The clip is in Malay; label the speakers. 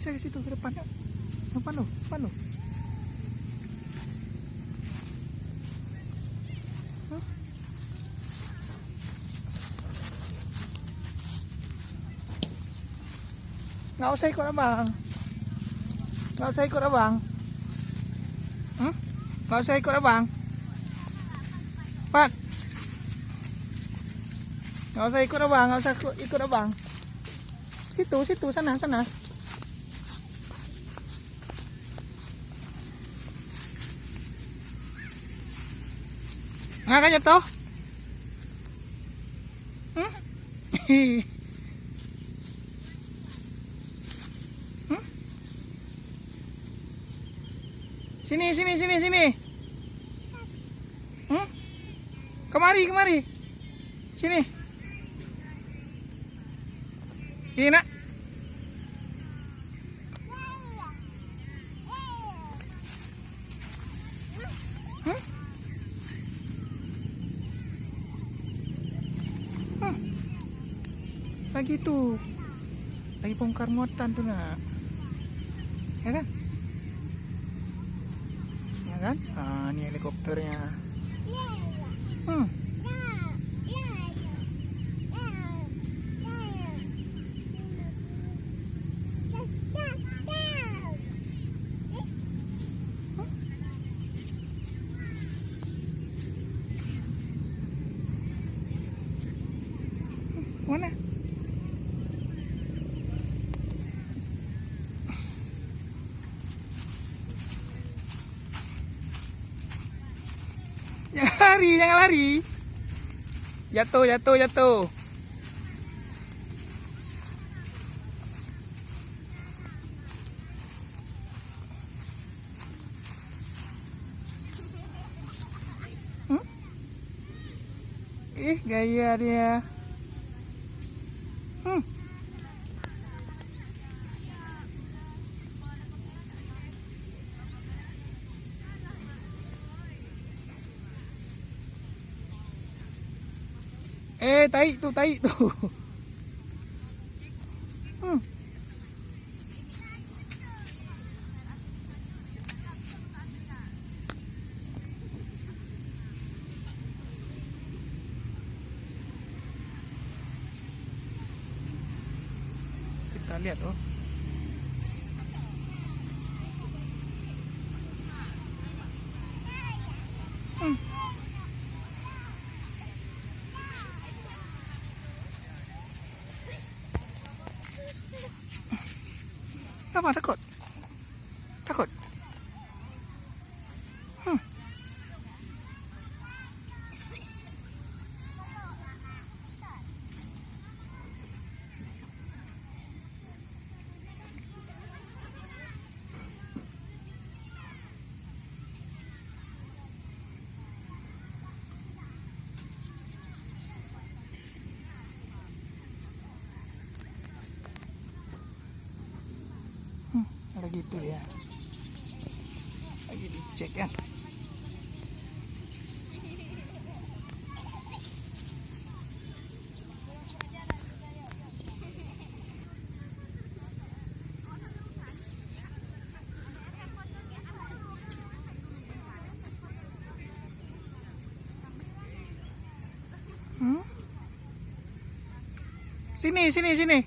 Speaker 1: geser ke situ ke depan. Depan tu, depan tu. Nggak usah ikut abang. Nggak usah ikut abang. Nggak usah ikut abang. Pat. Nggak usah ikut abang, nggak usah ikut abang. Situ, situ, sana, sana. Nggak akan jatuh? Sini, sini, sini, sini. Kemari, kemari. Sini. Sini, nak. Lagi tu. Lagi bongkar muatan tu, nak. Ya kan? Ya kan? Ni helikopternya. Mana? Jangan lari, jangan lari. Jatuh, jatuh, jatuh. Gaya dia. Tarik tu, tarik tu. Kita lihat tu. Apa takut? Takut? Lagi itu dia. Lagi dicek kan. Sini, sini, sini.